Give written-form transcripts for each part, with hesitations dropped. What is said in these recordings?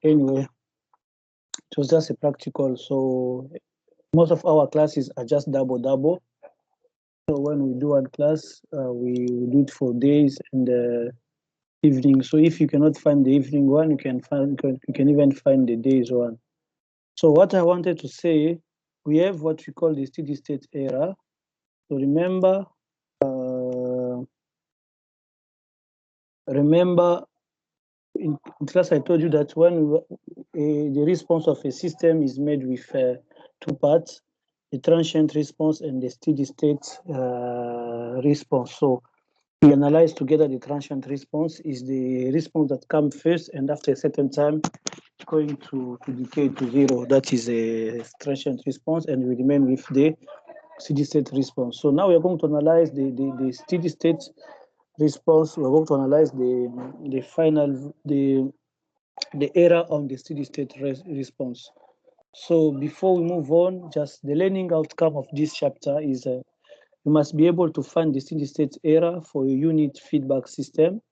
anyway, it was just a practical. So most of our classes are just double. So when we do one class, we do it for days and evening. So if you cannot find the evening one, you can even find the days one. So what I wanted to say, we have what we call the steady state error. So remember in class I told you that when the response of a system is made with two parts, the transient response and the steady state response. So we analyze together the transient response is the response that comes first, and after a certain time it's going to decay to zero. That is a transient response, and we remain with the steady state response. So now we are going to analyze the steady state response. We're going to analyze the error on the steady state response. So before we move on, just the learning outcome of this chapter is you must be able to find the steady state error for your unit feedback system,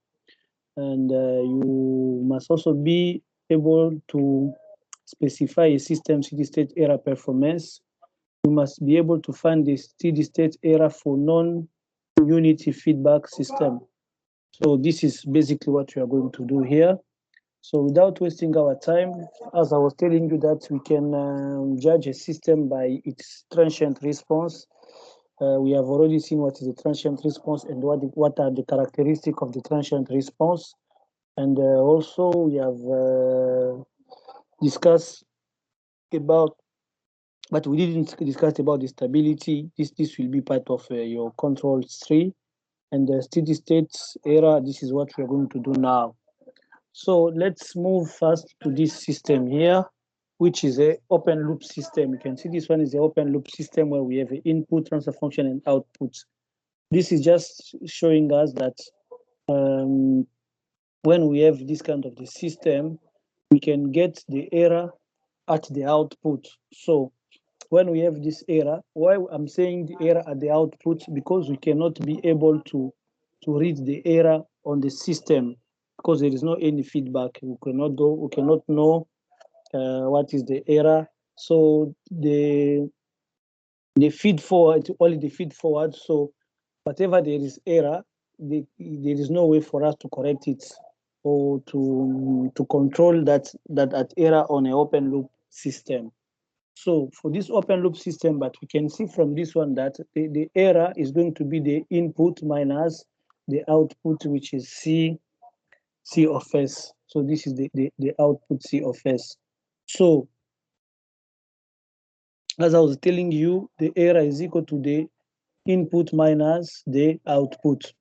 and you must also be able to specify a system steady state error performance. You must be able to find the steady state error for non-unity feedback system. So this is basically what we are going to do here. So without wasting our time, as I was telling you that we can judge a system by its transient response. We have already seen what is the transient response and what are the characteristics of the transient response. And also we have discussed about, but we didn't discuss about the stability. This will be part of your control tree. And the steady state error, this is what we're going to do now. So let's move first to this system here, which is an open loop system. You can see this one is the open loop system where we have an input, transfer function, and output. This is just showing us that when we have this kind of the system, we can get the error at the output. So when we have this error, why I'm saying the error at the output, because we cannot be able to read the error on the system because there is no any feedback. We cannot know what is the error. So the feed forward, only the feed forward. So whatever there is error, there is no way for us to correct it or to control that error on an open loop system. So for this open loop system, but we can see from this one that the error is going to be the input minus the output, which is C of S. So this is the output C of S. So as I was telling you, the error is equal to the input minus the output.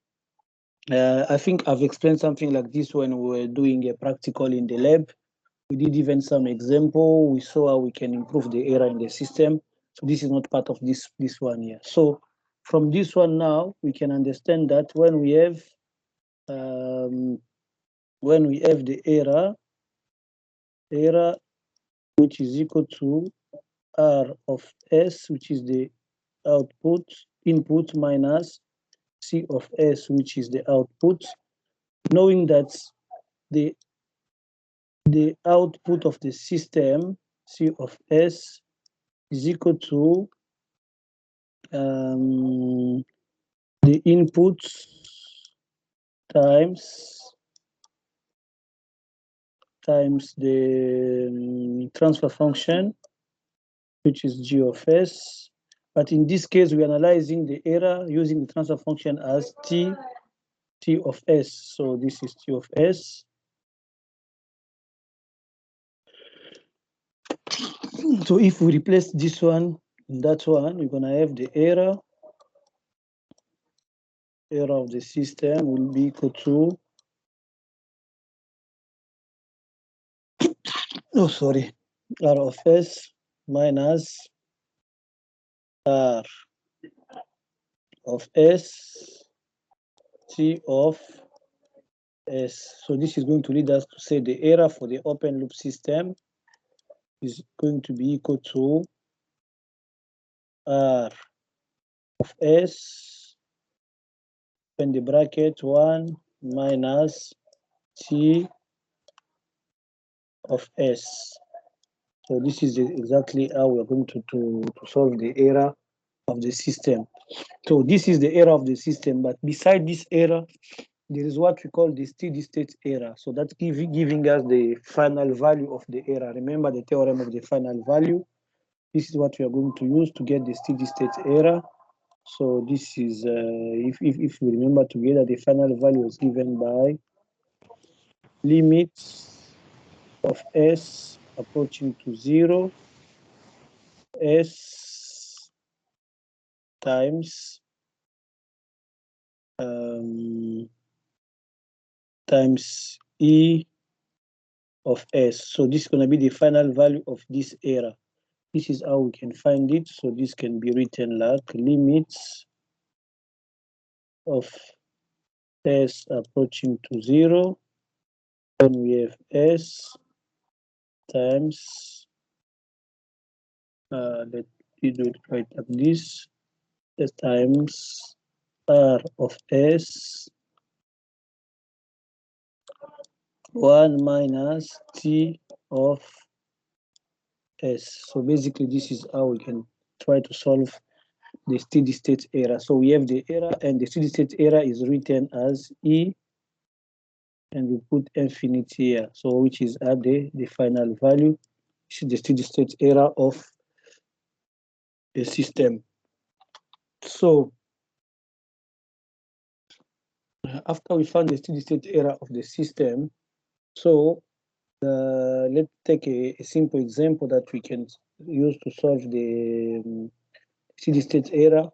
I think I've explained something like this when we were doing a practical in the lab. We did even some example. We saw how we can improve the error in the system. So this is not part of this one here. So from this one now, we can understand that when we have the error which is equal to R of S, which is the input minus C of S, which is the output, knowing that the output of the system, C of S, is equal to the input times the transfer function, which is G of S. But in this case, we're analyzing the error using the transfer function as T of S. So this is T of S. So if we replace this one in that one, we're gonna have the error of the system will be equal to R of S minus R of S T of S. So this is going to lead us to say the error for the open loop system is going to be equal to R of S in the bracket 1 minus T of S. So this is exactly how we're going to solve the error of the system. So this is the error of the system, but beside this error, there is what we call the steady state error. So that's giving us the final value of the error. Remember the theorem of the final value. This is what we are going to use to get the steady state error. So this is, if we remember together, the final value is given by limits of S approaching to 0, S times times E of S. So this is going to be the final value of this error. This is how we can find it. So this can be written like limits of S approaching to 0. Then we have S times, let me do it right like this, S times R of S 1 minus T of S. So basically this is how we can try to solve the steady state error. So we have the error, and the steady state error is written as E, and we put infinity here. So which is at the final value. This is the steady state error of the system. So after we found the steady state error of the system, so let's take a simple example that we can use to solve the steady state error.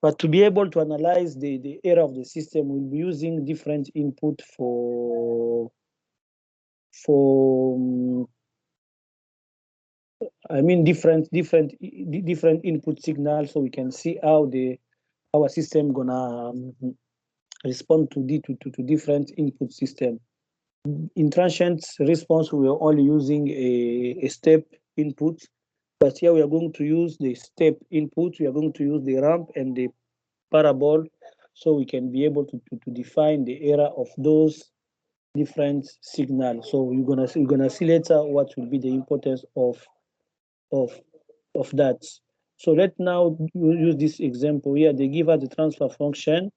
But to be able to analyze the error of the system, we'll be using different input for I mean different input signals, so we can see how our system gonna respond to different input system. In transient response, we are only using a step input, but here we are going to use the step input. We are going to use the ramp and the parabol, so we can be able to define the error of those different signals. So you're gonna see later what will be the importance of that. So let's now use this example here. They give us the transfer function.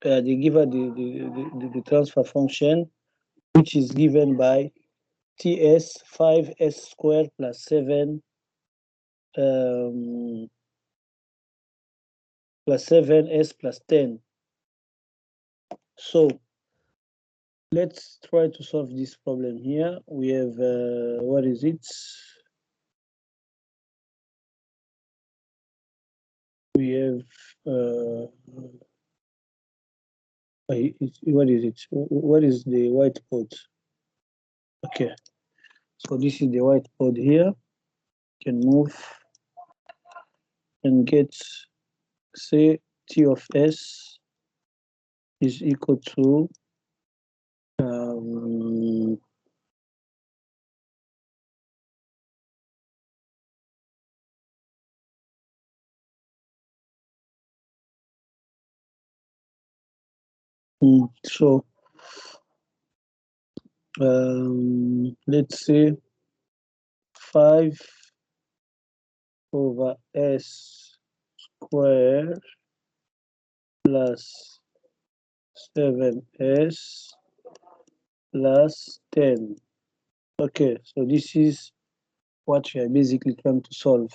They give us the transfer function, which is given by TS 5S squared plus 7 plus 7S plus 10. So let's try to solve this problem here. We have, what is it? We have, what is it? What is the whiteboard? Okay, so this is the whiteboard here. You can move and get, say, T of S is equal to so let's say 5 over S squared plus 7S plus 10. Okay, so this is what we are basically trying to solve.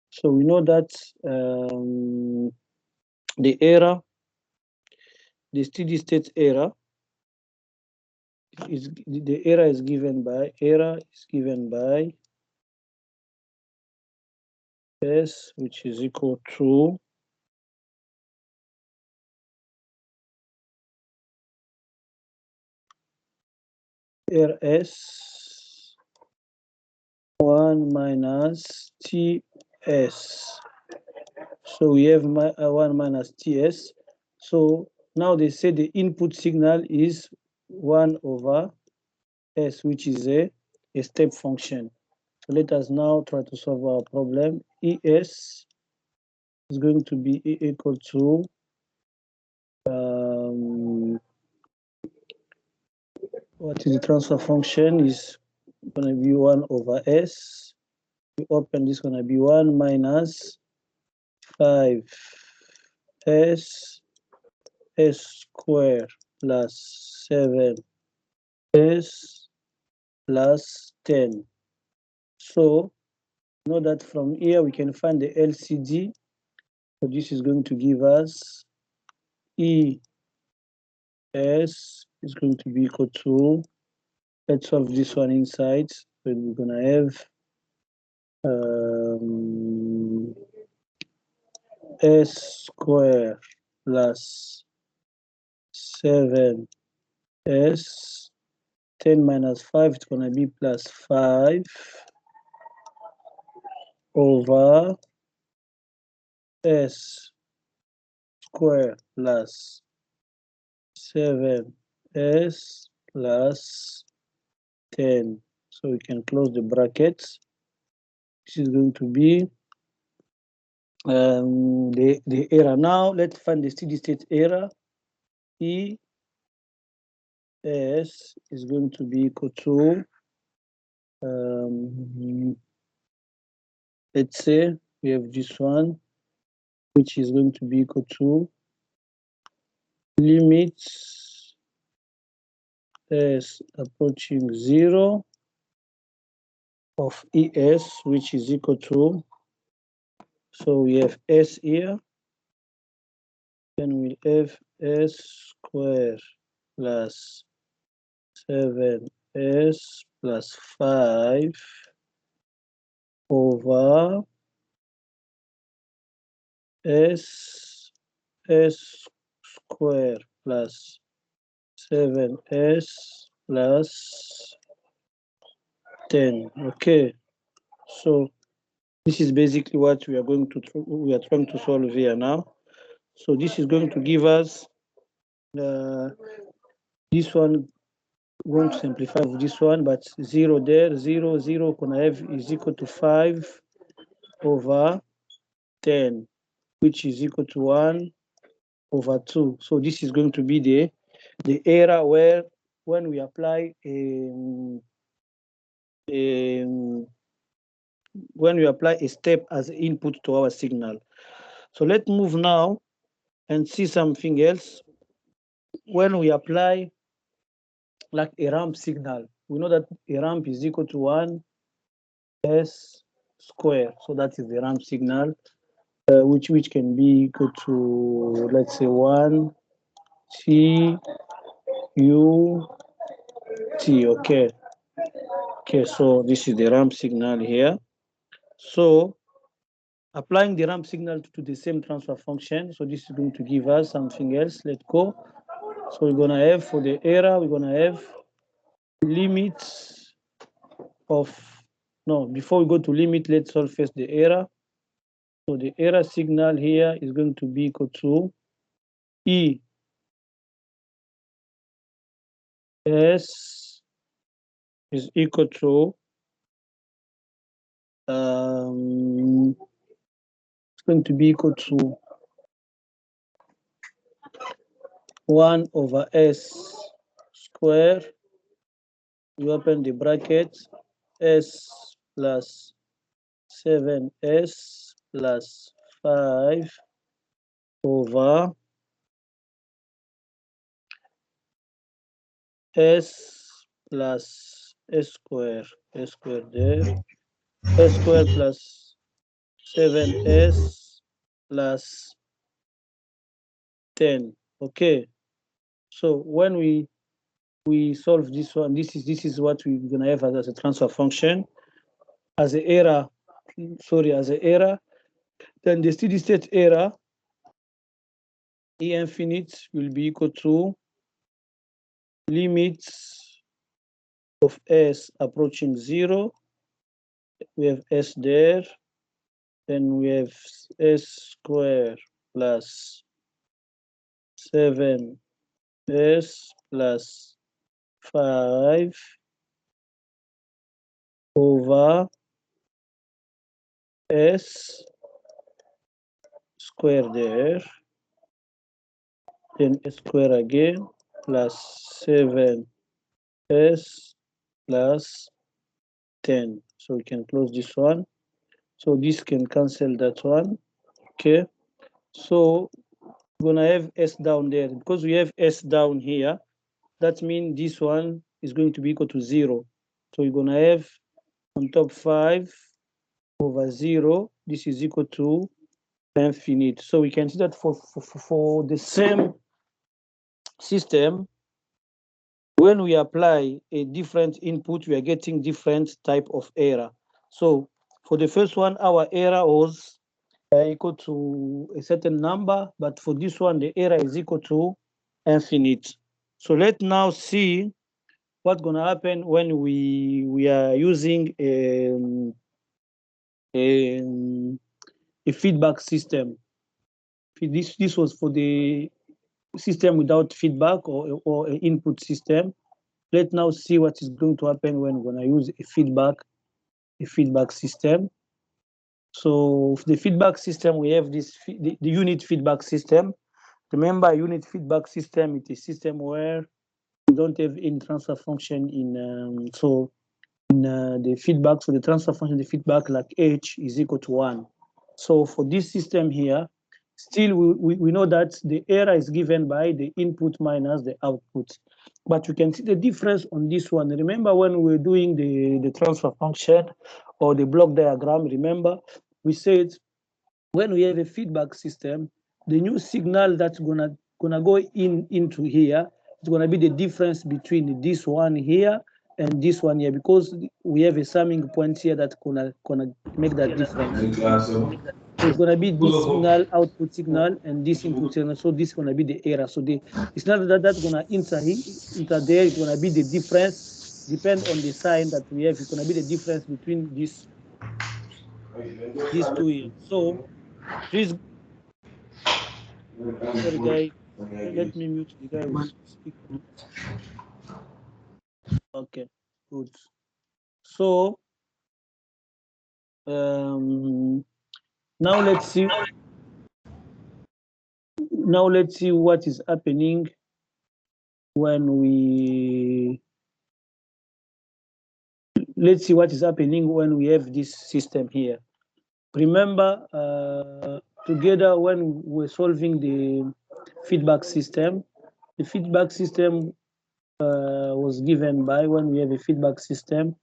So we know that the error, the steady state error, is the error is given by S, which is equal to RS 1 minus TS. So we have 1 minus TS. So now they say the input signal is 1 over S, which is a step function. So let us now try to solve our problem. ES is going to be equal to what is the transfer function is going to be 1 over s. We open this, going to be 1 minus 5 s square plus 7 s plus 10. So know that from here we can find the LCD. So this is going to give us E S is going to be equal to, let's solve this one inside. So we're gonna have S square plus 7 S, 10 minus 5, it's gonna be plus 5 over S square plus 7 S plus 10. So we can close the brackets. This is going to be the error. Now let's find the steady state error. E S is going to be equal to, let's say we have this one, which is going to be equal to limits S approaching 0 of ES, which is equal to, so we have S here, then we'll have S square plus 7S plus 5 over S square plus 7S plus 10. Okay, so this is basically what we are trying to solve here now. So this is going to give us this one. Going to simplify with this one, but 0 there, 0, 0 gonna have is equal to 5 over 10, which is equal to 1 over 2. So this is going to be the error where when we apply when we apply a step as input to our signal. So let's move now and see something else. When we apply like a ramp signal, we know that a ramp is equal to 1 S square. So that is the ramp signal, which can be equal to, let's say, 1 T U T. Okay. Okay, so this is the ramp signal here. So applying the ramp signal to the same transfer function, so this is going to give us something else. Let's go. So we're gonna have for the error, we're gonna have limits of, no, before we go to limit, let's solve first the error. So the error signal here is going to be equal to E S is equal to it's going to be equal to 1 over S square. We open the bracket, S plus 7S plus 5 over S plus S square there, S square plus 7S plus 10. Okay, so when we solve this one, this is what we're gonna have as a transfer function, as an error, as an error. Then the steady state error E infinite will be equal to limits of S approaching 0. We have S there, then we have S square plus 7S plus 5 over S square there, then S square again plus 7 s plus 10. So we can close this one. So this can cancel that one. Okay. So we're gonna have s down there. Because we have s down here, that means this one is going to be equal to 0. So we're gonna have on top 5 over 0. This is equal to infinite. So we can see that for the same system, when we apply a different input, we are getting different type of error. So for the first one, our error was equal to a certain number, but for this one, the error is equal to infinite. So let's now see what's going to happen when we are using a feedback system. This was for the system without feedback or an input system. Let's now see what is going to happen when we're going to use a feedback system. So for the feedback system, we have the unit feedback system. Remember, unit feedback system is a system where we don't have any transfer function in the feedback. So the transfer function, the feedback like h is equal to 1. So for this system here, still we know that the error is given by the input minus the output. But you can see the difference on this one. Remember when we were doing the transfer function or the block diagram, remember we said when we have a feedback system, the new signal that's gonna go into here is gonna be the difference between this one here and this one here, because we have a summing point here that's gonna make that difference. So it's gonna be this signal, output signal, and this input signal. So this is gonna be the error. So it's not that that's gonna enter there. It's gonna be the difference. Depend on the sign that we have. It's gonna be the difference between these two here. So please, sorry guys, let me mute the guy who's speaking. Okay, good. So um, now let's see. Now let's see what is happening when we. Let's see what is happening when we have this system here. Remember, together when we're solving the feedback system, the feedback system was given by, when we have a feedback system,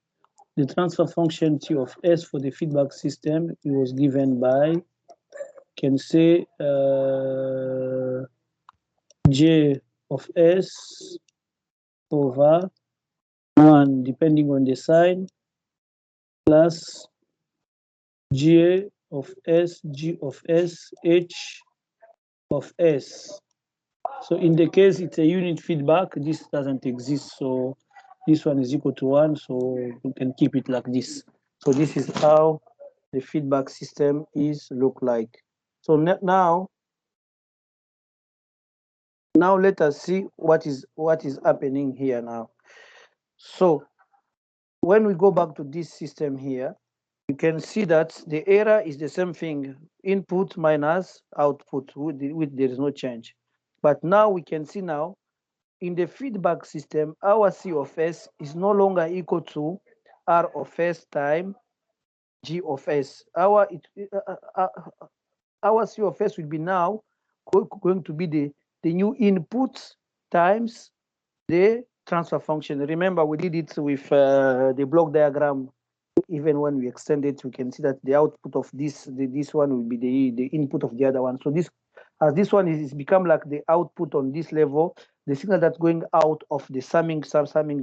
the transfer function T of S for the feedback system, it was given by, can say J of S over 1, depending on the sign, plus G of S, G of S, H of S. So in the case it's a unit feedback, this doesn't exist. So this one is equal to 1, so we can keep it like this. So this is how the feedback system is look like. So now let us see what is happening here now. So when we go back to this system here, you can see that the error is the same thing, input minus output, with there is no change. But now we can see now in the feedback system, our C of S is no longer equal to R of S times G of S. Our C of S will be now going to be the new input times the transfer function. Remember, we did it with the block diagram. Even when we extend it, we can see that the output of this one will be the input of the other one. So this, as this one is become like the output on this level, the signal that's going out of the summing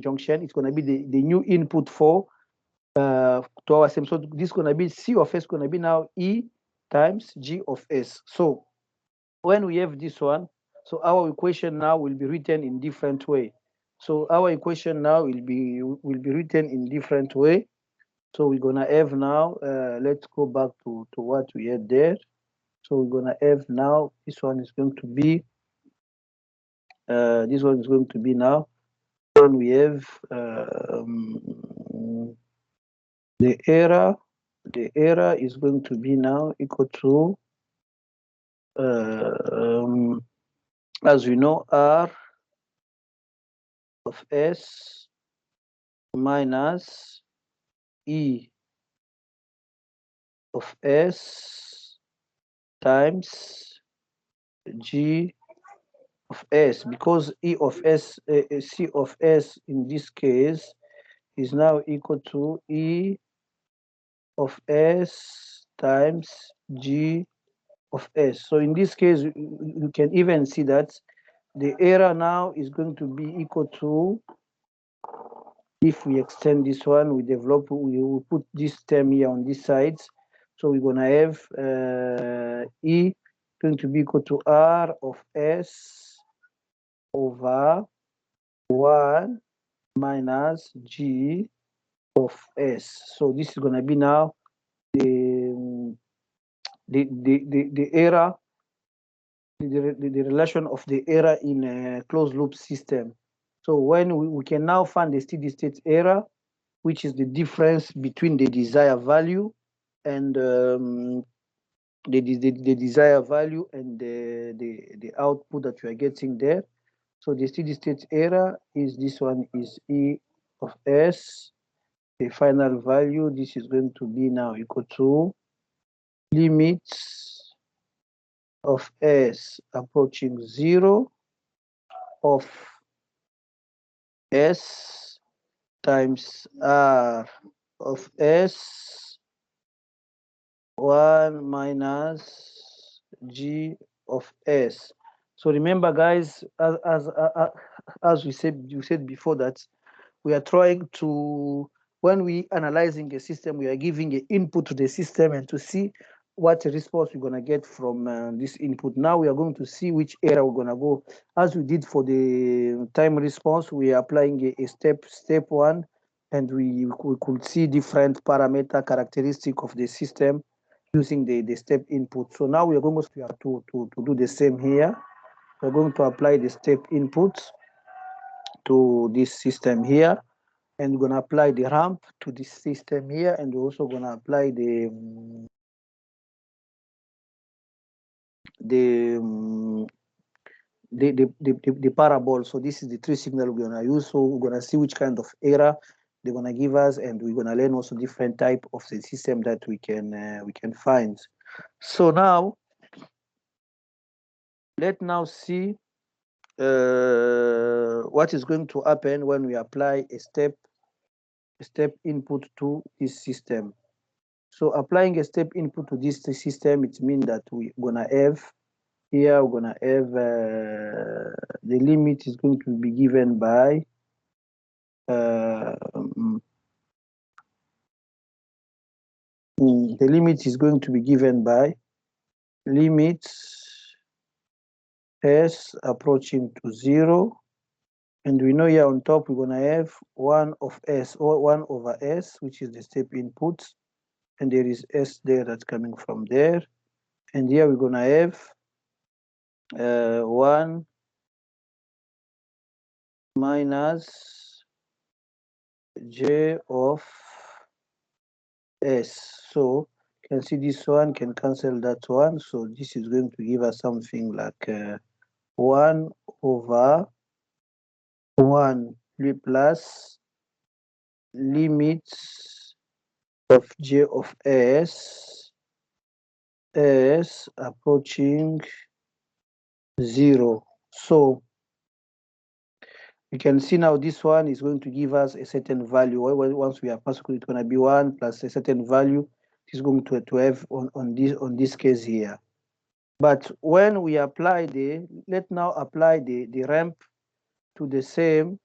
junction, it's going to be the new input for to our system. So this is going to be C of S, going to be now E times G of S. So when we have this one, so our equation now will be written in different way. So our equation now will be written in different way. So we're gonna have now, let's go back to what we had there. So we're gonna have now, this one is going to be now, when we have the error is going to be now equal to, as we know, R of S minus E of S times G of S, because E of S, C of S in this case is now equal to E of S times G of S. So in this case, you can even see that the error now is going to be equal to, if we extend this one, we will put this term here on this side. So we're going to have E going to be equal to R of S over 1 minus G of S. So this is going to be now the error, the relation of the error in a closed loop system. So when we can now find the steady state error, which is the difference between the desired value and the desired value and the output that you are getting there. So the steady state error is this one, is E of S. The final value, this is going to be now equal to limits of S approaching 0 of S times R of S 1 minus G of S. So remember, guys, as we said before, that we are trying to, when we analyzing a system, we are giving an input to the system and to see what response we're going to get from this input. Now we are going to see which area we're going to go. As we did for the time response, we are applying a step one, and we could see different parameter characteristic of the system using the step input. So now we are going to do the same here. We're going to apply the step input to this system here, and we're going to apply the ramp to this system here, and we're also going to apply the parabol. So this is the three signal we're going to use. So we're going to see which kind of error they're going to give us, and we're going to learn also different type of the system that we can find. So now let's now see what is going to happen when we apply a step input to this system. So applying a step input to this system, it means that we're gonna have here, we're gonna have the limit is going to be given by the limit is going to be given by limits S approaching to 0. And we know here on top we're gonna have 1 of S, or 1 over S, which is the step input, and there is S there that's coming from there. And here we're gonna have 1 minus J of S. So you can see this one can cancel that one. So this is going to give us something like 1 over 1 plus limits of J of S approaching 0. So you can see now this one is going to give us a certain value. Once we are Pascal, it's going to be 1 plus a certain value. It's going to have on this case here. But when we apply let's now apply the ramp to the same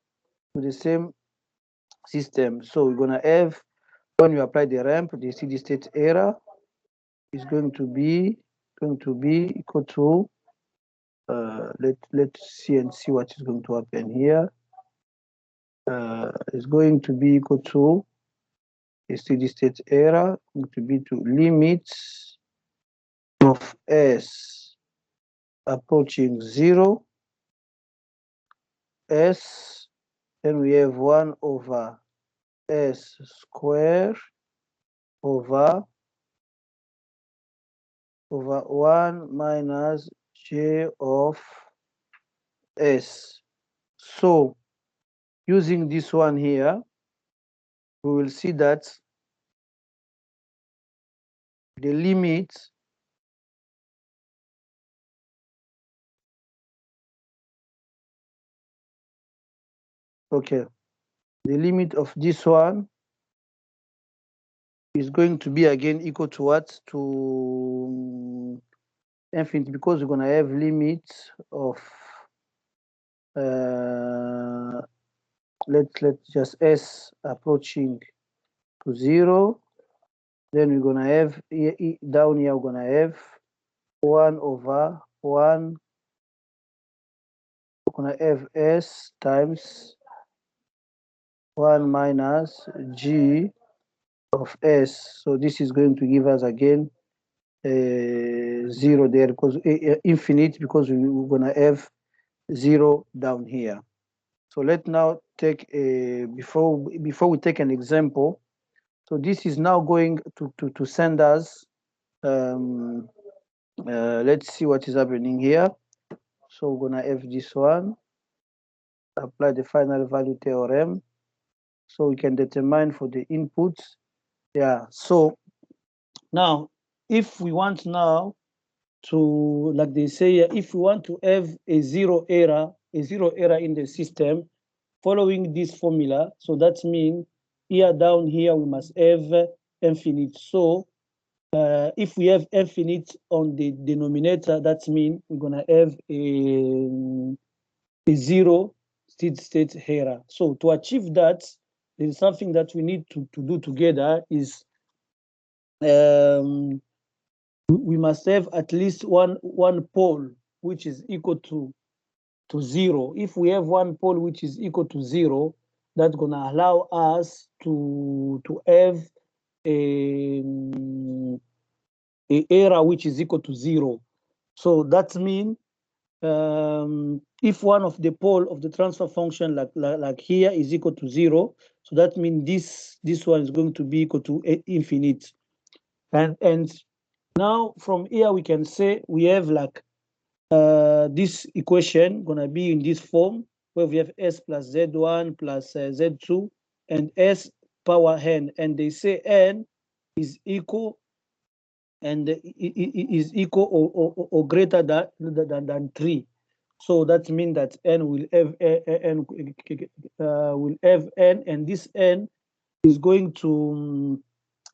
system. So we're going to have, when you apply the ramp, the steady state error is going to be equal to let's see what is going to happen here. Is going to be equal to a steady state error, going to be to limits of S approaching 0 S, then we have 1 over S square over 1 minus J of S. So using this one here, we will see that the limit okay, the limit of this one is going to be again equal to what? To infinite, because we're going to have limits of let's just s approaching to 0. Then we're going to have down here, we're going to have 1 over 1. We're going to have s times 1 minus g of s. So this is going to give us again 0 there, because infinite, because we're going to have 0 down here. So let's now take a before we take an example. So this is now going to send us let's see what is happening here. So we're gonna have this one, apply the final value theorem, so we can determine for the inputs. Yeah, so now if we want now to, like they say, if we want to have a zero error in the system following this formula, so that means here down here we must have infinite. So if we have infinite on the denominator, that means we're gonna have a zero state error. So to achieve that, there is something that we need to do together is we must have at least one pole which is equal to 0. If we have one pole which is equal to 0, that's gonna allow us to have a error which is equal to 0. So that means if one of the pole of the transfer function like here is equal to 0, so that means this one is going to be equal to infinite. And now from here we can say we have like this equation gonna be in this form, where we have s plus z1 plus z2 and s power n, and they say n is equal and is equal or greater than 3. So that means that n will have n, and this n is going to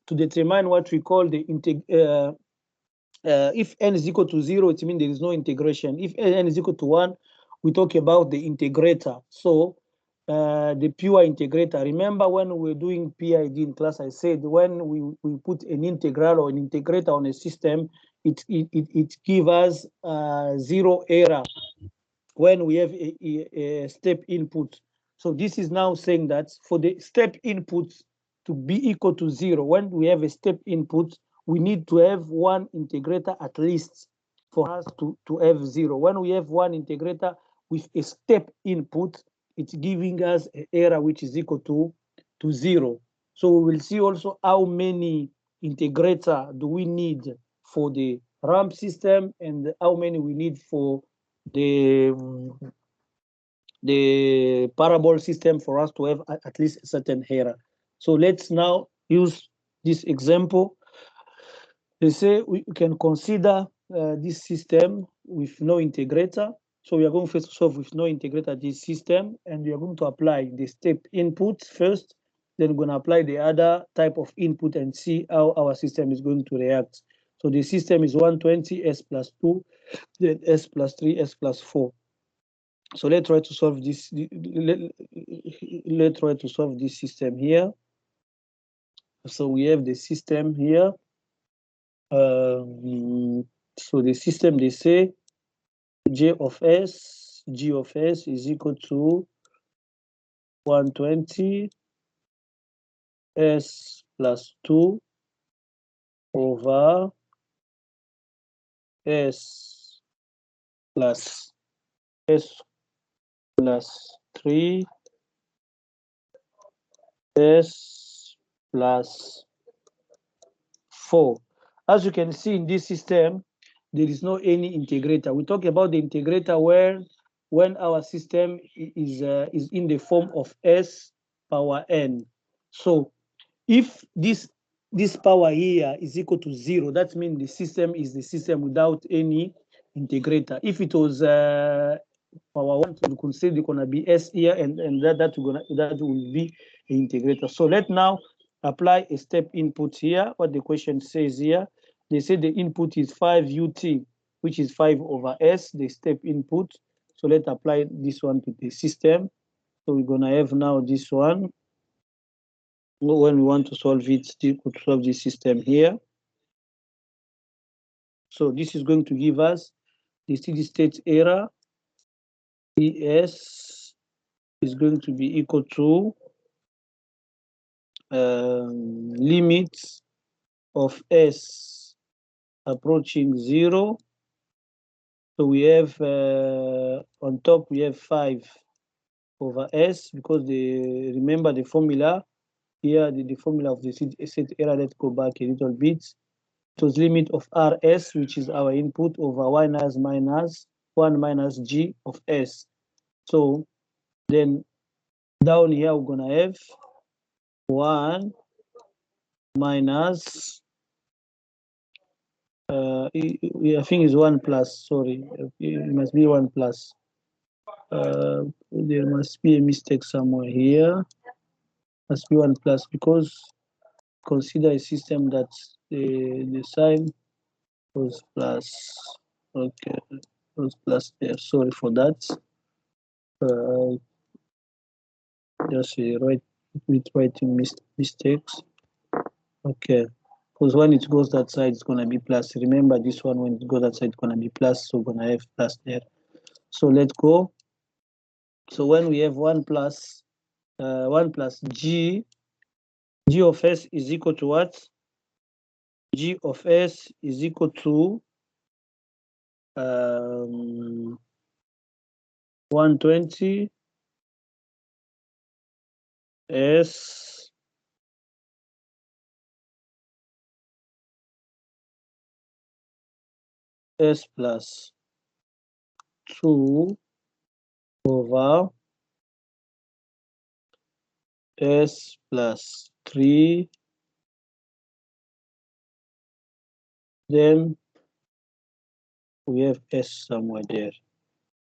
determine what we call the if n is equal to 0, it means there is no integration. If n is equal to 1, we talk about the integrator. So the pure integrator. Remember when we were doing PID in class, I said when we put an integral or an integrator on a system, it gives us 0 error when we have a step input. So this is now saying that for the step input to be equal to 0, when we have a step input, we need to have one integrator at least for us to have 0. When we have one integrator with a step input, it's giving us an error which is equal to 0. So we will see also how many integrator do we need for the ramp system and how many we need for the parabol system for us to have at least a certain error. So let's now use this example. They say we can consider this system with no integrator. So we are going first to solve with no integrator this system, and we are going to apply the step input first, then we're going to apply the other type of input and see how our system is going to react. So the system is 120, s plus 2, then s plus 3, s plus 4. So let's try to solve this. Let's try to solve this system here. So we have the system here. So the system, they say g of s is equal to 120 s plus 2 over s plus 3 s plus 4. As you can see in this system, there is no any integrator. We talk about the integrator where when our system is in the form of s power n. So If this power here is equal to 0, that means the system is the system without any integrator. If it was power 1, you could say there's gonna be S here, and that will be the integrator. So let's now apply a step input here. What the question says here, they say the input is 5 ut, which is 5 over s, the step input. So let's apply this one to the system. So we're gonna have now this one. When we want to solve it, we could solve this system here. So this is going to give us the steady state error. ES is going to be equal to limits of S approaching 0. So we have on top we have 5 over S, because remember the formula here, the formula of the state error. Let's go back a little bit. It was limit of RS, which is our input, over minus 1 minus G of S. So then down here we're gonna have 1 minus I think it's 1 plus, sorry, it must be 1 plus. There must be a mistake somewhere here. Must be 1 plus, because consider a system that the sign was plus. Okay, was plus there. Sorry for that. Just writing mistakes. Okay, because when it goes that side, it's gonna be plus. Remember this one, when it goes that side, it's gonna be plus. So we're gonna have plus there. So let's go. So when we have 1 plus G of S is equal to what? G of S is equal to 120 S plus 2 over S plus 3, then we have S somewhere there,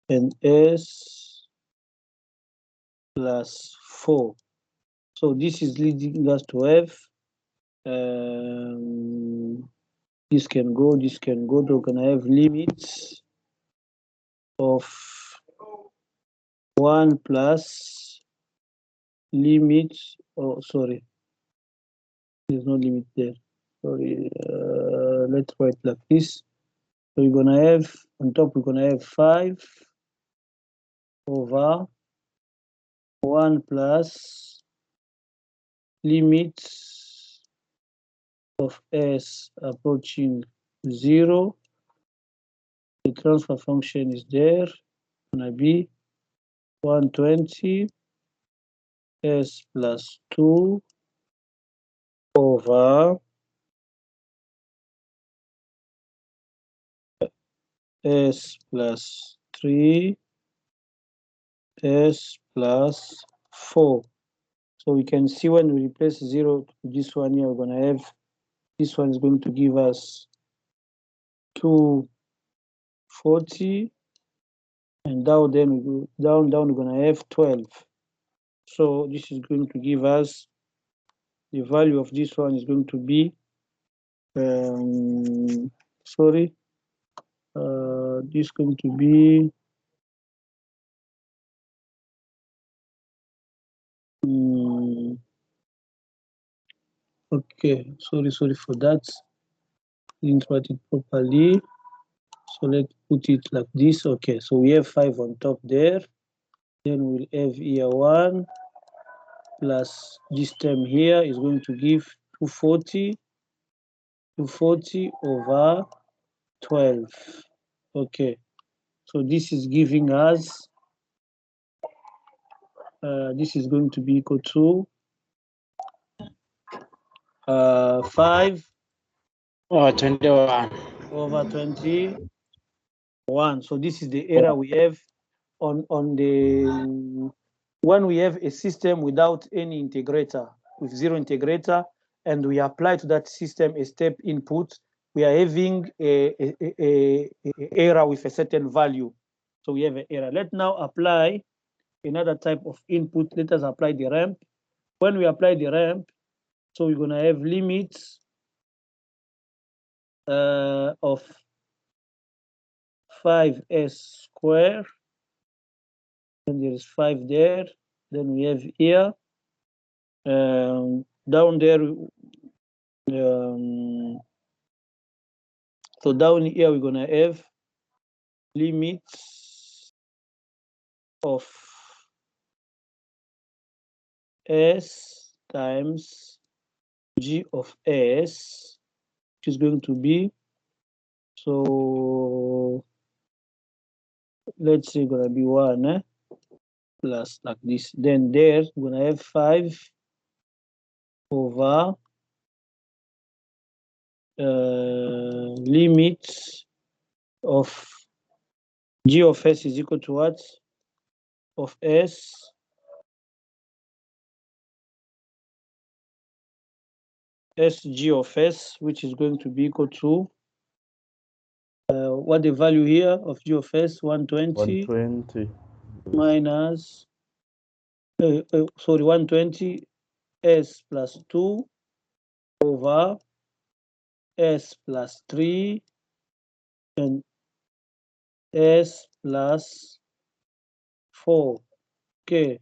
and S plus 4. So this is leading us to have this can go, we're gonna have limits of 1 plus limit, oh sorry, there's no limit there, sorry, let's write like this. So we're gonna have on top, we're gonna have 5 over 1 plus limits of S approaching 0. The transfer function is there, gonna be 120 S plus 2 over S plus 3 S plus 4. So we can see when we replace 0 to this one here, we're gonna have, this one is going to give us 240, and down then we go down, we're gonna have 12. So this is going to give us, the value of this one is going to be sorry, this is going to be okay, sorry for that, didn't write it properly. So let's put it like this. Okay, so we have 5 on top there, then we'll have here 1 plus this term here is going to give 240 over 12. Okay, so this is giving us this is going to be equal to 5 21. over 21. So this is the error we have on the when we have a system without any integrator. with zero integrator, and we apply to that system a step input, we are having a error with a certain value. So we have an error. Let's now apply another type of input. Let us apply the ramp. When we apply the ramp, so we're gonna have limits of 5s square, and there is 5 there. Then we have here down there. So down here we're gonna have limits of s times g of s, which is going to be, so let's say gonna be 1 plus like this. Then there we're gonna have 5 over limits of g of s is equal to what? Of s sg of s, which is going to be equal to what the value here of g of s, 120 120 minus sorry, 120 s plus 2 over s plus 3 and s plus 4. Okay,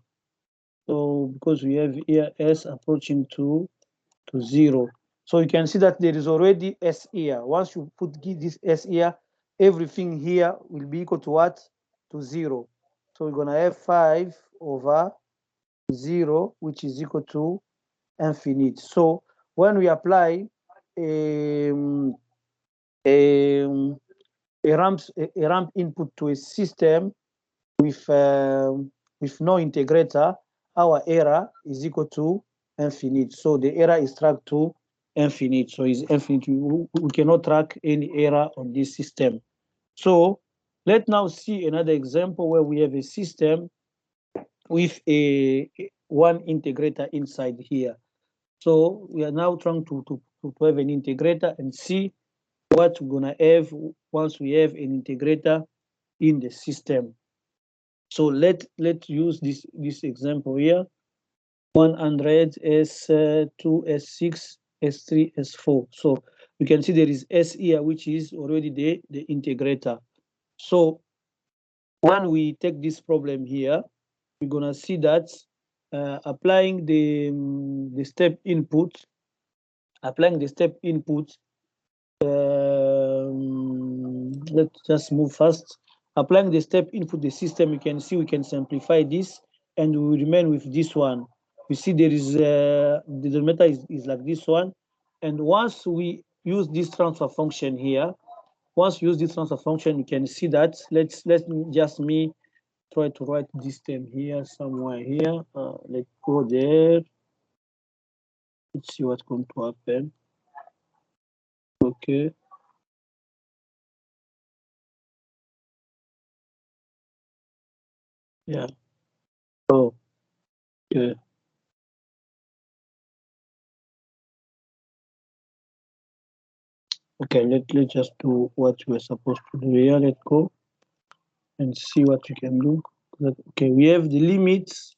so because we have here s approaching to 0, so you can see that there is already s here. Once you put this s here, everything here will be equal to what? To 0. So we're gonna have 5 over 0, which is equal to infinite. So when we apply um, a ramp input to a system with no integrator, our error is equal to infinite. So the error is tracked to infinite. So it's infinite. We cannot track any error on this system. So let's now see another example where we have a system with one integrator inside here. So we are now trying to have an integrator and see what we're gonna have once we have an integrator in the system. So let's use this example here. 100 S2 S6 S3 S4. So you can see there is S here, which is already the integrator. So when we take this problem here, we're gonna see that applying the step input, let's just move fast. Applying the step input the system, you can see we can simplify this and we will remain with this one. You see there is the denominator is like this one, and once we use this transfer function here, you can see that let me just try to write this term here somewhere here. Let's go there. Let's see what's going to happen. Okay. Yeah. Oh, yeah. Okay, let's just do what we're supposed to do here. Let's go and see what we can do. Okay, we have the limits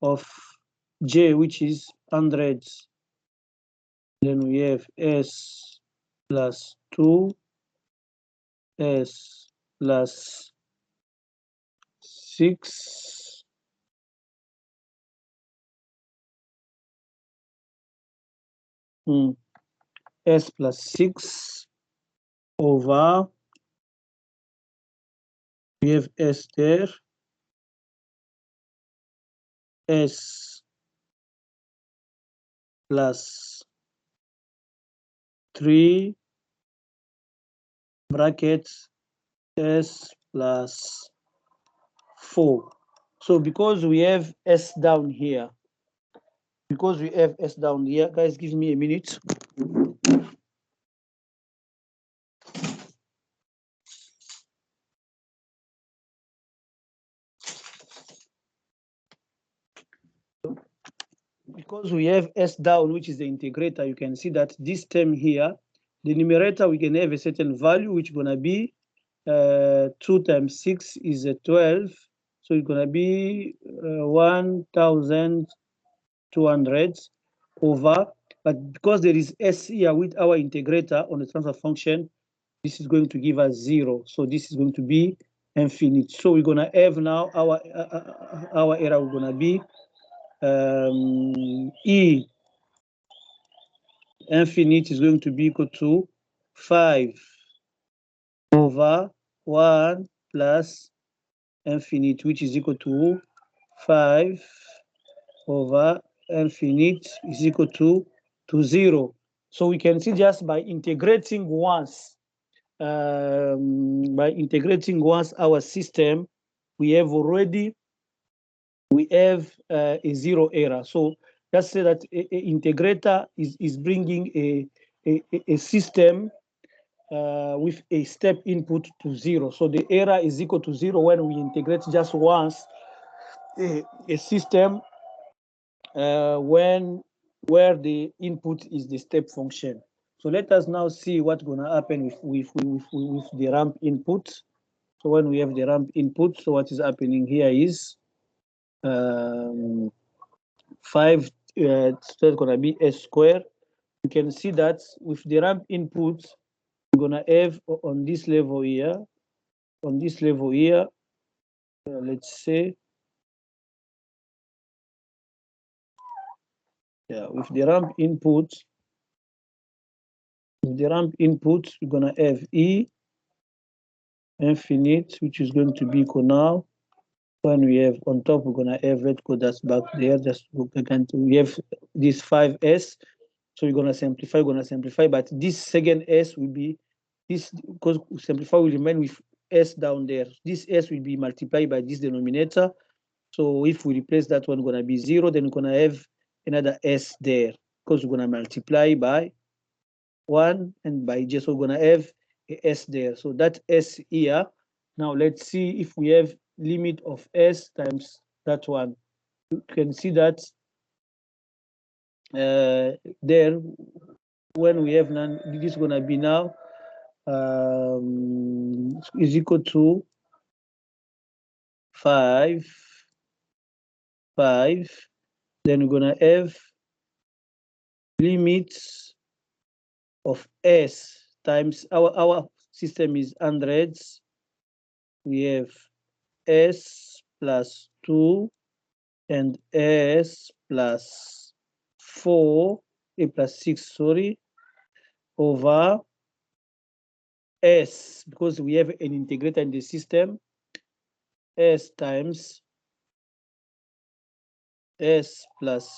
of j, which is hundreds. Then we have s plus 2, s plus 6, s plus 6 over, we have s there, s plus 3 brackets s plus 4. So because we have s down here, guys, give me a minute. because we have s down, which is the integrator, you can see that this term here, the numerator, we can have a certain value, which is going to be 2 times 6 is 12. So it's going to be 1,200 over, but because there is s here with our integrator on the transfer function, this is going to give us 0. So this is going to be infinite. So we're going to have now our error, we're going to be E infinite is going to be equal to 5 over 1 plus infinite, which is equal to 5 over infinite is equal to 0. So we can see just by integrating once our system, we have a 0 error. So let's say that a integrator is bringing a system with a step input to 0. So the error is equal to 0 when we integrate just once a system where the input is the step function. So let us now see what's going to happen with the ramp input. So when we have the ramp input, so what is happening here is 5, so it's going to be s squared. You can see that with the ramp input, we're going to have on this level here, let's say, yeah, with the ramp input, we're going to have E infinite, which is going to be equal now. When we have on top, we're going to have it go that's back there. Just we have this 5s. So we're going to simplify, but this second s will be this, because simplify will remain with s down there. This s will be multiplied by this denominator. So if we replace that one, going to be 0, then we're going to have another s there, because we're going to multiply by 1 and by j. So we're going to have a s there. So that s here, now let's see if we have limit of s times that one. You can see that there, when we have none, this is going to be now is equal to 5. Then we're going to have limits of s times our system is hundreds. We have s plus 2 and s plus 4, a plus 6, sorry, over s, because we have an integrator in the system, s times s plus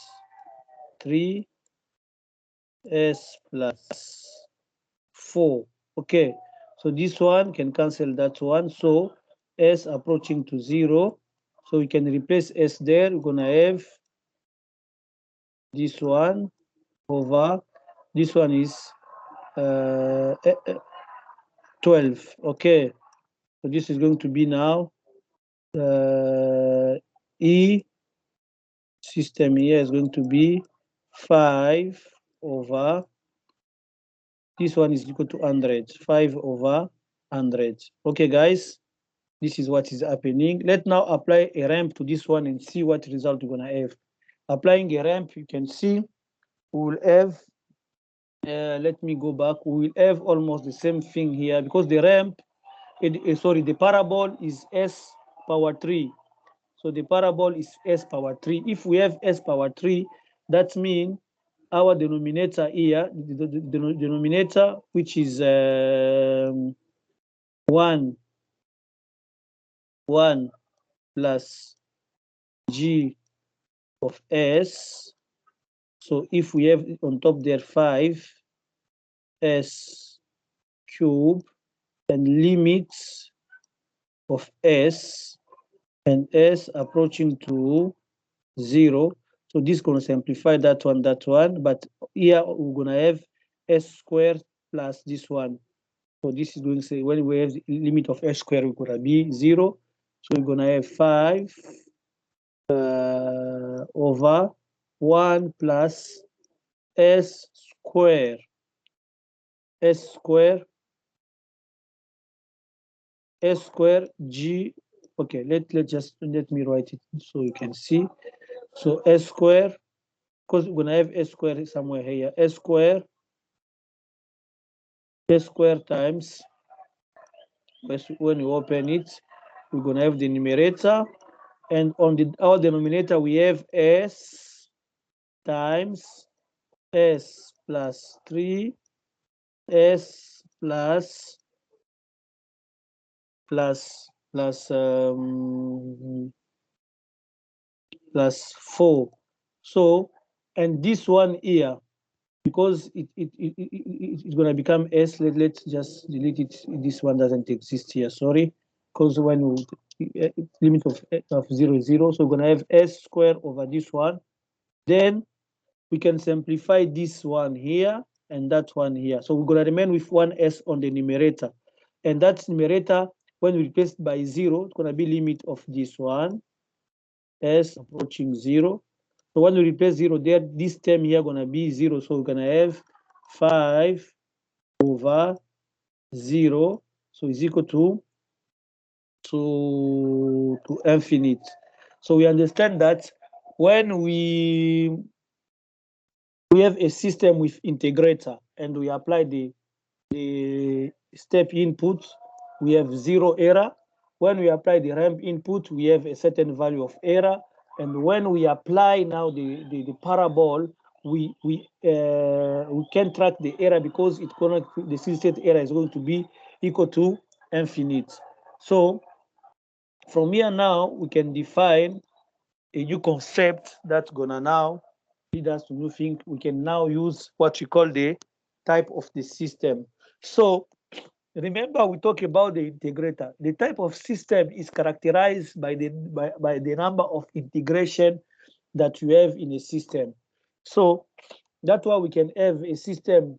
3, s plus 4. Okay, so this one can cancel that one. So s approaching to 0. So we can replace s there. We're going to have this one over, this one is 12. Okay, so this is going to be now E system here is going to be 5 over, this one is equal to 100, 5 over 100. Okay, guys, this is what is happening. Let's now apply a ramp to this one and see what result we're going to have. Applying a ramp, you can see we will have, let me go back, we will have almost the same thing here, because the ramp, the parabol is s power 3. So the parabol is s power 3. If we have s power 3, that means our denominator here, the denominator, which is 1 plus g of s. So if we have on top there 5 s cube and limits of s and s approaching to 0. So this is going to simplify that one, but here we're going to have s squared plus this one. So this is going to say, when we have the limit of s squared, we're going to be 0. So we're going to have 5 over 1 plus s square. S square g. Okay, let me write it so you can see. So s square, because we're gonna have s square somewhere here. S square times, when you open it, we're gonna have the numerator, and on our denominator we have s times s plus 3 s plus 4. So, and this one here, because it's going to become s, let's just delete it. This one doesn't exist here, sorry, because when we limit of 0 is 0, so we're going to have s squared over this one. Then we can simplify this one here and that one here. So we're going to remain with one s on the numerator, and that numerator, when we replace it by 0, it's going to be limit of this one s approaching 0. So when we replace 0 there, this term here gonna be 0. So we're gonna have 5 over 0. So is equal to infinite. So we understand that when we have a system with integrator and we apply the step input, we have 0 error. When we apply the ramp input, we have a certain value of error. And when we apply now the parabol, we can track the error, because the steady state error is going to be equal to infinite. So from here now, we can define a new concept that's gonna now lead us to new thing. We can now use what we call the type of the system. So remember, we talk about the integrator. The type of system is characterized by the number of integration that you have in a system. So that's why we can have a system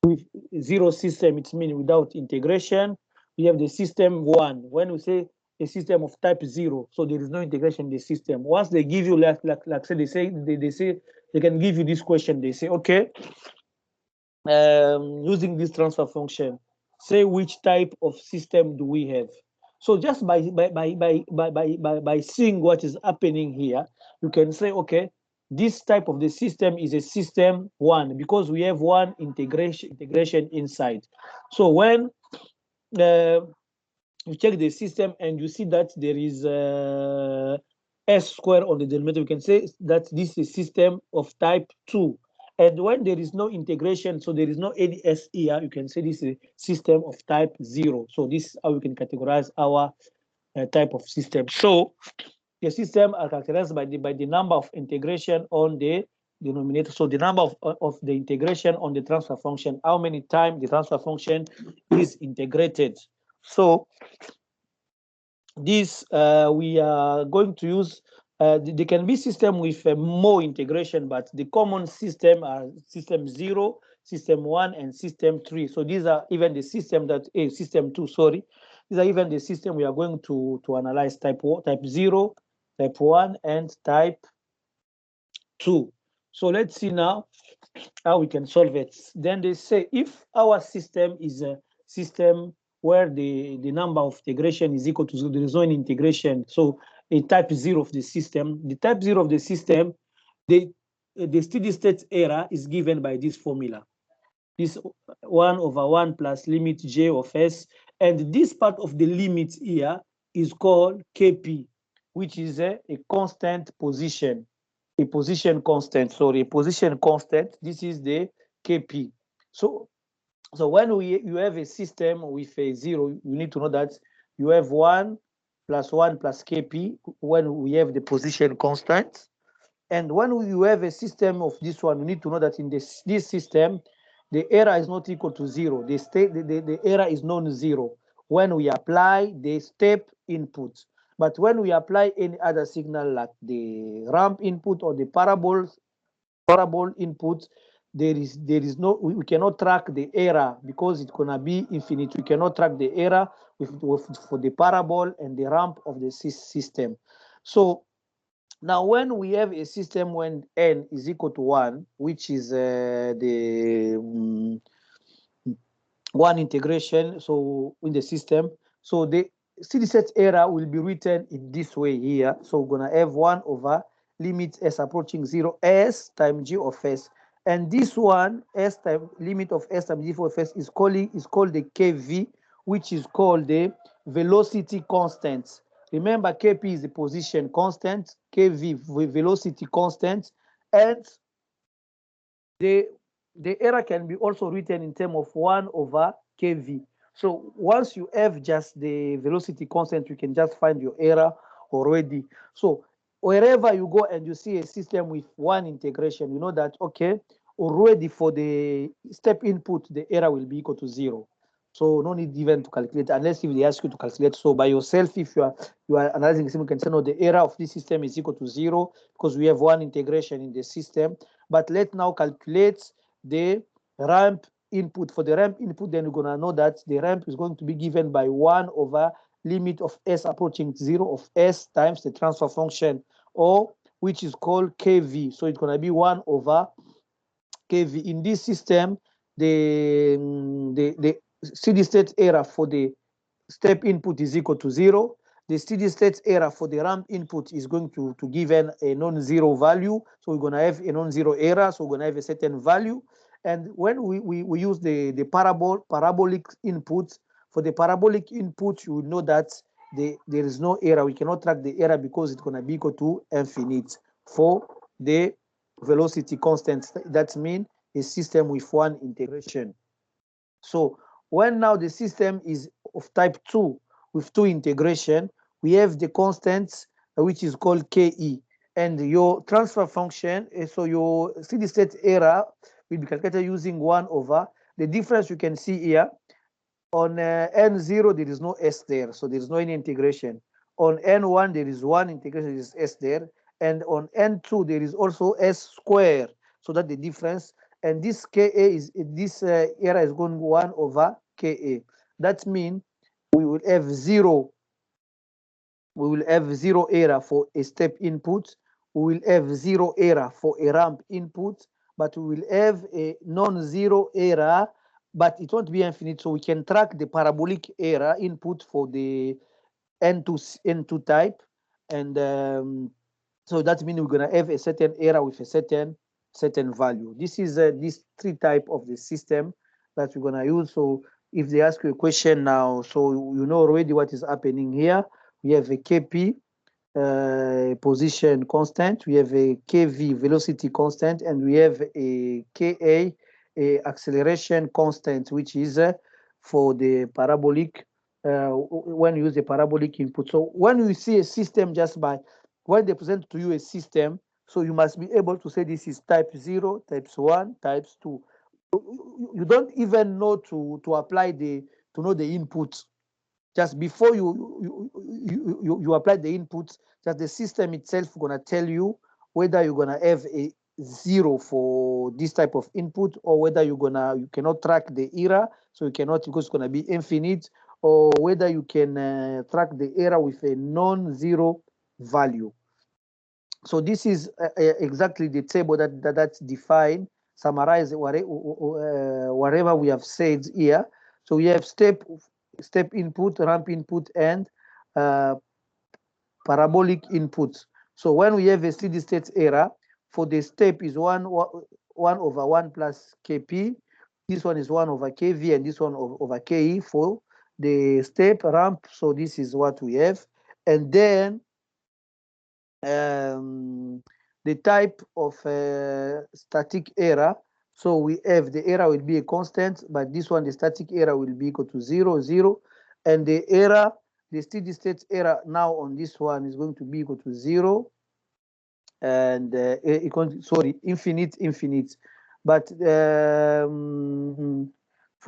with 0 system, it means without integration. We have the system 1. When we say a system of type 0, so there is no integration in the system. Once they give you, like say, they say they can give you this question. They say, okay, using this transfer function, say which type of system do we have. So just by seeing what is happening here, you can say, okay, this type of the system is a system 1, because we have one integration inside. So when you check the system and you see that there is s square on the denominator, we can say that this is a system of type 2. And when there is no integration, so there is no any s here, you can say this is a system of type 0. So this is how we can categorize our type of system. So the system are characterized by the number of integration on the denominator. So the number of the integration on the transfer function, how many times the transfer function is integrated. So this we are going to use. There can be system with more integration, but the common system are system 0, system 1, and system 3. So these are even the system that system 2. Sorry, these are even the system we are going to analyze: type 0, type 1, and type 2. So let's see now how we can solve it. Then they say if our system is a system where the number of integration is equal to 0, there is no integration. So a type 0 of the system, the steady state error is given by this formula. This 1 over 1 plus limit j of s, and this part of the limit here is called kp, which is a constant position. A position constant, sorry, a position constant. This is the kp. So when you have a system with a 0, you need to know that you have 1 plus kp when we have the position constant. And when you have a system of this one, you need to know that in this system, the error is not equal to 0. The error is non-zero when we apply the step input. But when we apply any other signal like the ramp input or the parabol input, there is no, we cannot track the error because it's gonna be infinite. We cannot track the error for the parabol and the ramp of the system. So Now, when we have a system when n is equal to 1, which is the one integration, so in the system, so the steady state error will be written in this way here. So we're going to have 1 over limit s approaching 0, s times g of s. And this one, s times limit of s times g of s, is called the kv, which is called the velocity constant. Remember, kp is the position constant, kv velocity constant, and the error can be also written in terms of 1 over kv. So once you have just the velocity constant, you can just find your error already. So wherever you go and you see a system with one integration, you know that, okay, already for the step input, the error will be equal to 0. So no need even to calculate unless if they ask you to calculate. So by yourself, if you are analyzing the system, you can say no, the error of this system is equal to 0 because we have one integration in the system. But let's now calculate the ramp input. For the ramp input, then we're gonna know that the ramp is going to be given by 1 over limit of s approaching 0 of s times the transfer function, or which is called kv. So it's gonna be 1 over kv. In this system, the steady state error for the step input is equal to 0. The steady state error for the ramp input is going to give a non-zero value. So we're going to have a non-zero error. So we're going to have a certain value. And when we use the parabolic input, for the parabolic input, you will know that there is no error. We cannot track the error because it's going to be equal to infinite. For the velocity constant, that means a system with one integration. So when now the system is of type 2 with two integration, we have the constant which is called Ke, and your transfer function, so your steady state error will be calculated using 1 over the difference you can see here. On n0 there is no s there, so there is no any integration. On n1 there is one integration, there is s there, and on n2 there is also s square, so that the difference. And this ka is this error is going 1 over ka. That means we will have zero error for a step input. We will have zero error for a ramp input, but we will have a non-zero error, but it won't be infinite. So we can track the parabolic error input for the N2 type. And so that means we're going to have a certain error with a certain value. This is this three type of the system that we're going to use. So if they ask you a question now, so you know already what is happening here. We have a kp position constant, we have a kv velocity constant, and we have a ka acceleration constant, which is for the parabolic when you use the parabolic input. So when you see a system, just by when they present to you a system, so you must be able to say this is type 0, types 1, types 2. You don't even know to apply to know the input. Just before you apply the inputs, just the system itself gonna tell you whether you're gonna have a 0 for this type of input, or whether you cannot track the error, so you cannot, because it's gonna be infinite, or whether you can track the error with a non-zero value. So this is exactly the table that's defined, summarize whatever we have said here. So we have step input, ramp input, and uh, parabolic input. So when we have a steady state error, for the step is 1 over 1 plus kp. This one is 1 over kv, and this one over ke for the step ramp. So this is what we have. And then the type of static error. So we have the error will be a constant, but this one, the static error, will be equal to 0, 0. And the error, the steady state error now on this one is going to be equal to 0. And infinite. But for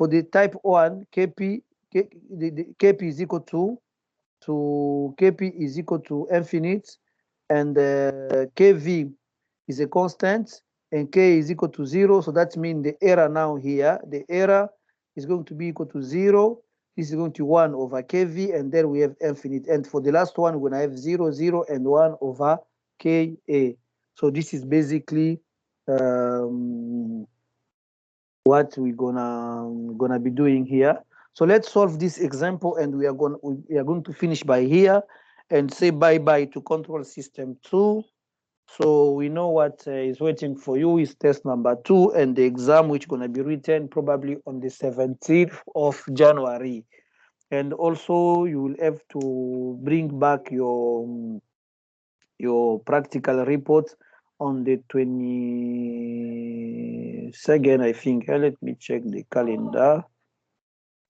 the type 1, kp, the kp is equal to kp is equal to infinite, and kv is a constant, and k is equal to 0. So that means the error now here, the error is going to be equal to 0. This is going to 1 over kv, and then we have infinite. And for the last one, we're going to have 0, 0, and 1 over Ka. So this is basically what we're gonna be doing here. So let's solve this example, and we are going to finish by here and say bye bye to control system 2. So we know what is waiting for you is test number 2, and the exam which going to be written probably on the 17th of January. And also you will have to bring back your practical report on the 22nd, I think. Let me check the calendar.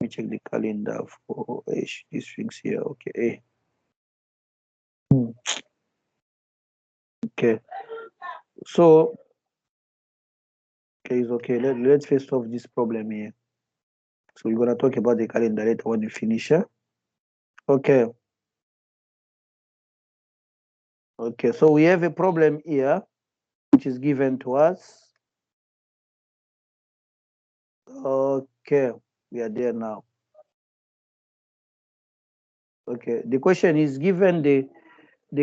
Let me check the calendar for these things here. Okay. Okay. So, okay, it's okay. Let's first solve this problem here. So we're gonna talk about the calendar later when we finish. Okay. Okay. So we have a problem here, which is given to us. Okay, we are there now. Okay. The question is given the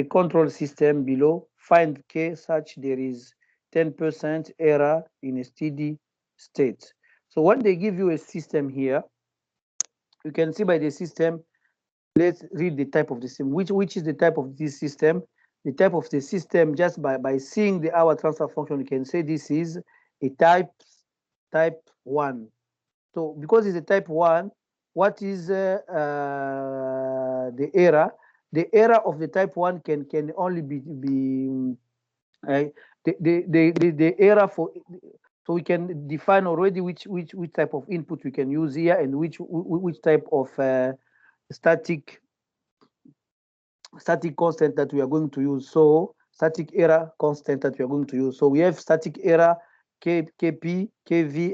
control system below, find K such there is 10% error in a steady state. So when they give you a system here, you can see by the system, let's read the type of the system. Which is the type of this system? The type of the system, just by seeing the hour transfer function, you can say this is a type 1. So because it's a type 1, what is the error? The error of the type 1 can only be the error for, so we can define already which type of input we can use here, and which type of static constant that we are going to use. So static error constant that we are going to use. So we have static error Kp, Kv,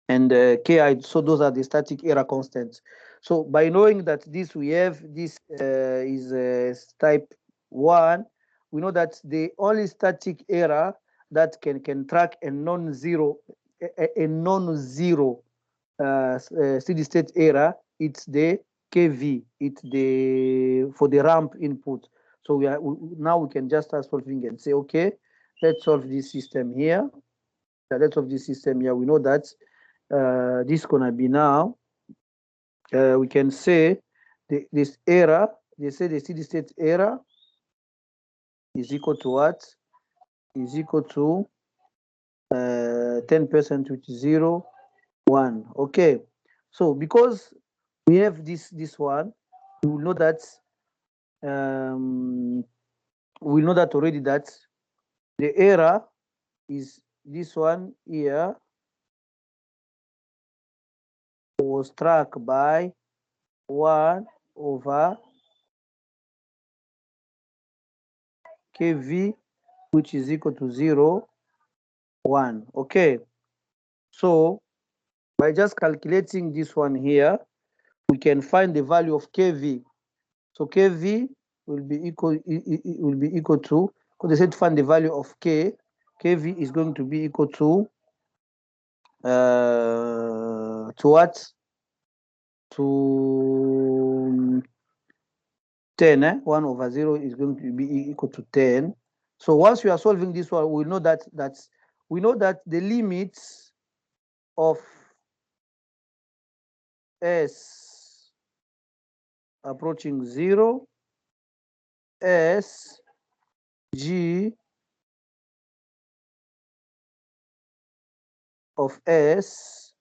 and Ki. So those are the static error constants. So by knowing that this we have this is type 1, we know that the only static error that can track a non-zero steady state error, it's the Kv, it's the for the ramp input. So now we can just start solving and say, okay, let's solve this system here. Let's solve this system here. We know that this is gonna be now. We can say this error. They say the steady state error is equal to what? Is equal to 10%, which is 0, 1. Okay. So because we have this one, we will know that we know that already, that the error is this one here was track by 1 over Kv, which is equal to 0, 1. Okay. So by just calculating this one here, we can find the value of Kv. So Kv will be equal to, because they said to find the value of K, Kv is going to be equal to what? To 10. 1 over 0 is going to be equal to 10. So once we are solving this one, we know that the limits of S approaching 0, S G of S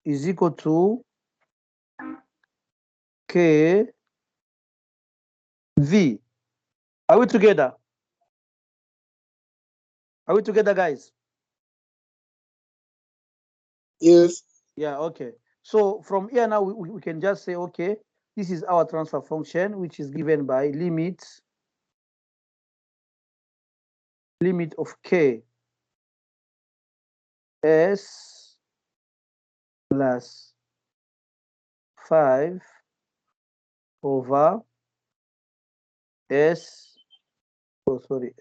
is equal to K V. Are we together? Are we together, guys? Yes. Yeah, okay. So from here now, we can just say, okay, this is our transfer function, which is given by limit of K S plus 5 over S. Oh, sorry.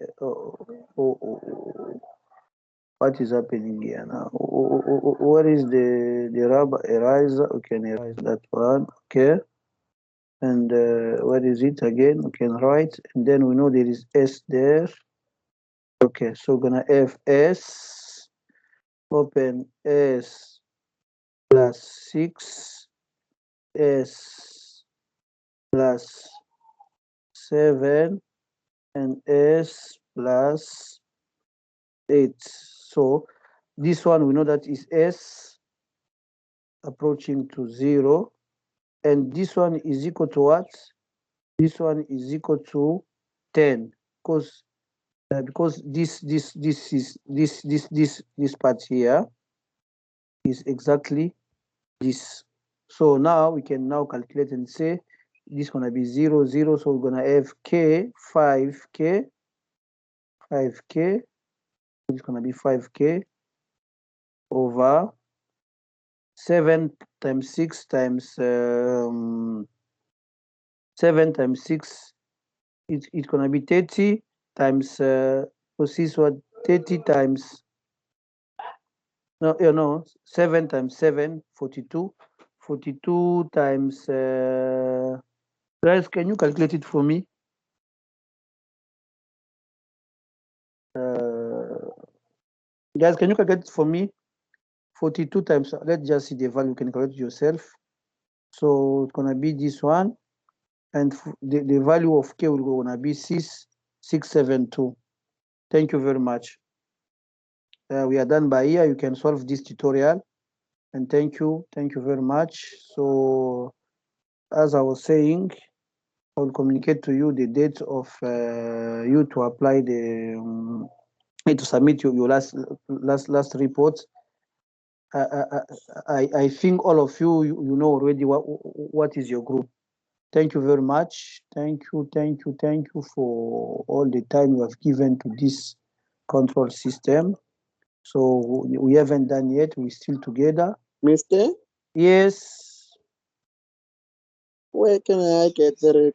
What is happening here now? What is the rubber eraser? We can erase that one. Okay. And what is it again? We can write, and then we know there is S there. Okay, so gonna have S, open S plus 6, S plus 7, and S plus 8. So this one we know that is S approaching to 0, and this one is equal to what? This one is equal to 10, because this part here is exactly this. So now we can now calculate and say this gonna be 0 0, so we're gonna have k 5k 5k. It's gonna be 5k over 7 times 6 times 7 times 6, it's gonna be 30 times this what 30 times, no, 7 times 7 42, 42 times guys, can you calculate it for me? uh, Guys, can you calculate it for me? 42 times, let's just see the value, you can calculate yourself. So it's gonna be this one, and the value of k will gonna be 6672. Thank you very much. We are done by here. You can solve this tutorial, and thank you very much. So as I was saying, I will communicate to you the date of you to apply the to submit your last report. I think all of you know already what is your group. Thank you very much. Thank you for all the time you have given to this control system. So we haven't done yet. We're still together. Mister, Yes. where can I get the record?